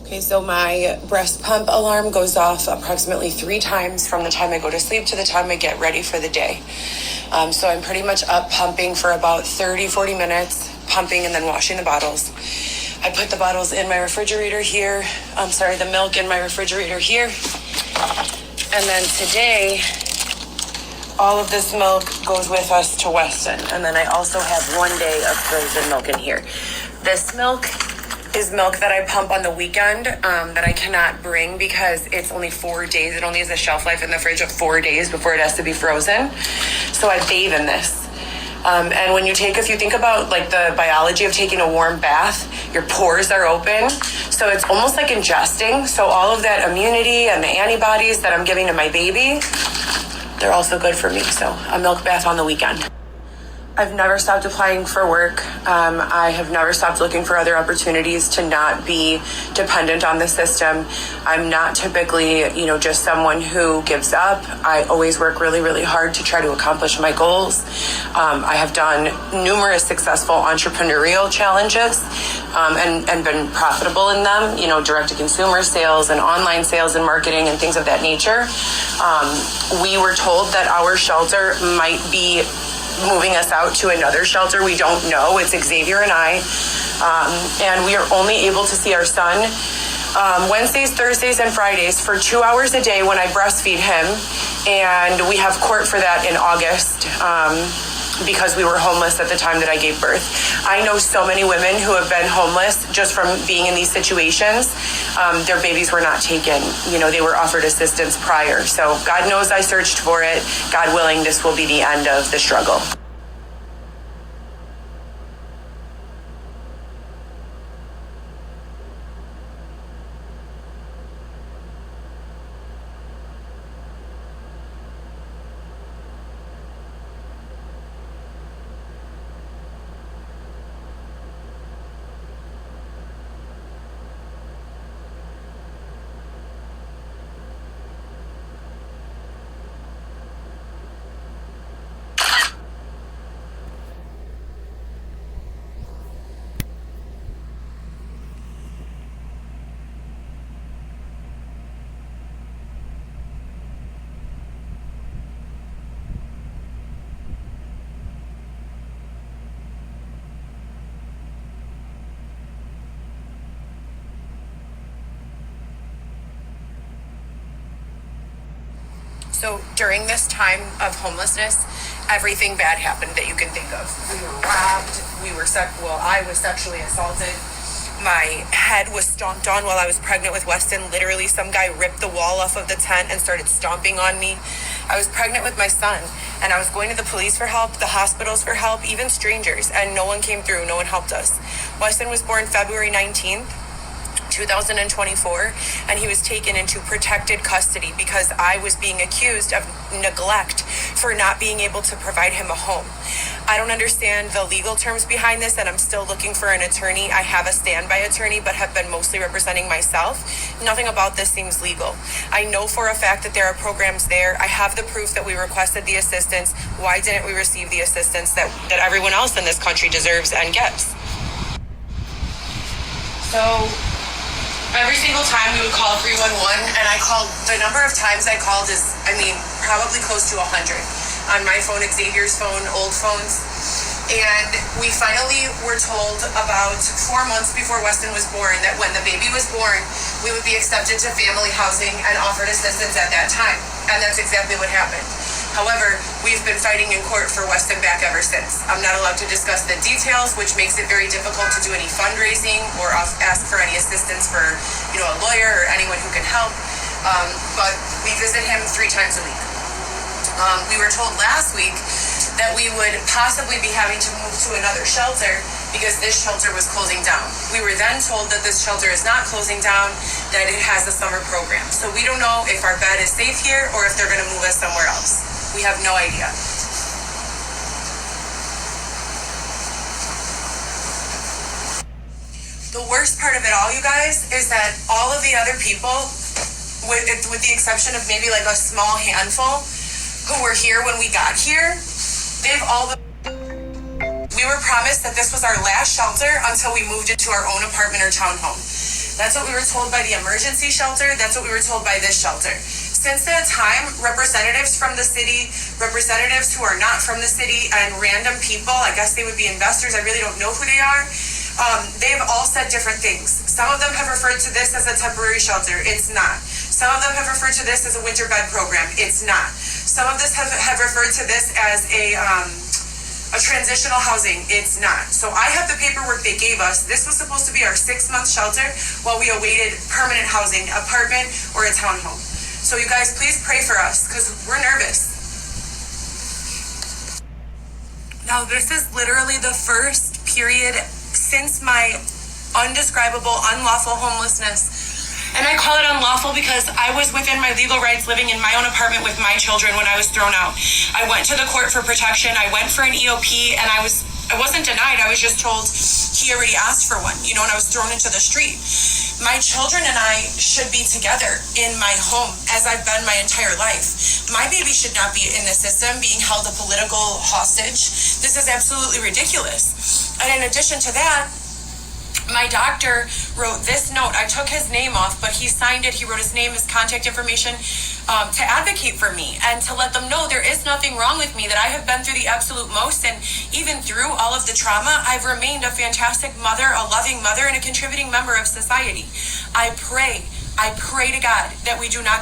Okay, so my breast pump alarm goes off approximately 3 times from the time I go to sleep to the time I get ready for the day. So I'm pretty much up pumping for about 30-40 minutes, pumping and then washing the bottles. I put the bottles in my refrigerator here. The milk in my refrigerator here. And then today, all of this milk goes with us to Weston. And then I also have 1 day of frozen milk in here. This milk is milk that I pump on the weekend that I cannot bring because it's only 4 days. It only has a shelf life in the fridge of 4 days before it has to be frozen. So I bathe in this. And when if you think about like the biology of taking a warm bath, your pores are open. So it's almost like ingesting. So all of that immunity and the antibodies that I'm giving to my baby, they're also good for me. So a milk bath on the weekend. I've never stopped applying for work. I have never stopped looking for other opportunities to not be dependent on the system. I'm not typically, just someone who gives up. I always work really, really hard to try to accomplish my goals. I have done numerous successful entrepreneurial challenges and been profitable in them, direct-to-consumer sales and online sales and marketing and things of that nature. We were told that our shelter might be moving us out to another shelter. We don't know. It's Xavier and I. And we are only able to see our son Wednesdays, Thursdays, and Fridays for 2 hours a day when I breastfeed him. And we have court for that in August because we were homeless at the time that I gave birth. I know so many women who have been homeless just from being in these situations. Their babies were not taken. They were offered assistance prior. So God knows I searched for it. God willing, this will be the end of the struggle. So during this time of homelessness, everything bad happened that you can think of. We were robbed. I was sexually assaulted. My head was stomped on while I was pregnant with Weston. Literally, some guy ripped the wall off of the tent and started stomping on me. I was pregnant with my son, and I was going to the police for help, the hospitals for help, even strangers, and no one came through. No one helped us. Weston was born February 19th. 2024, and he was taken into protected custody because I was being accused of neglect for not being able to provide him a home. I don't understand the legal terms behind this, and I'm still looking for an attorney. I have a standby attorney, but have been mostly representing myself. Nothing about this seems legal. I know for a fact that there are programs there. I have the proof that we requested the assistance. Why didn't we receive the assistance that everyone else in this country deserves and gets? So every single time we would call 311, and the number of times I called is, probably close to 100. On my phone, Xavier's phone, old phones. And we finally were told about 4 months before Weston was born that when the baby was born, we would be accepted to family housing and offered assistance at that time. And that's exactly what happened. However, we've been fighting in court for Weston back ever since. I'm not allowed to discuss the details, which makes it very difficult to do any fundraising or ask for any assistance for, a lawyer or anyone who can help. But we visit him 3 times a week. We were told last week that we would possibly be having to move to another shelter because this shelter was closing down. We were then told that this shelter is not closing down, that it has a summer program. So we don't know if our bed is safe here or if they're going to move us somewhere else. We have no idea. The worst part of it all, you guys, is that all of the other people, with the exception of maybe like a small handful who were here when we got here, they've all been... We were promised that this was our last shelter until we moved into our own apartment or townhome. That's what we were told by the emergency shelter. That's what we were told by this shelter. Since that time, representatives from the city, representatives who are not from the city, and random people, I guess they would be investors, I really don't know who they are, they've all said different things. Some of them have referred to this as a temporary shelter. It's not. Some of them have referred to this as a winter bed program. It's not. Some of this have referred to this as a transitional housing. It's not. So I have the paperwork they gave us. This was supposed to be our 6-month shelter while we awaited permanent housing, apartment or a townhome. So you guys, please pray for us because we're nervous. Now this is literally the first period since my undescribable, unlawful homelessness. And I call it unlawful because I was within my legal rights living in my own apartment with my children when I was thrown out. I went to the court for protection. I went for an EOP and I wasn't denied. I was just told he already asked for one, and I was thrown into the street. My children and I should be together in my home as I've been my entire life. My baby should not be in the system being held a political hostage. This is absolutely ridiculous. And in addition to that, my doctor wrote this note. I took his name off, but he signed it. He wrote his name, his contact information to advocate for me and to let them know there is nothing wrong with me, that I have been through the absolute most. And even through all of the trauma, I've remained a fantastic mother, a loving mother, and a contributing member of society. I pray to God that we do not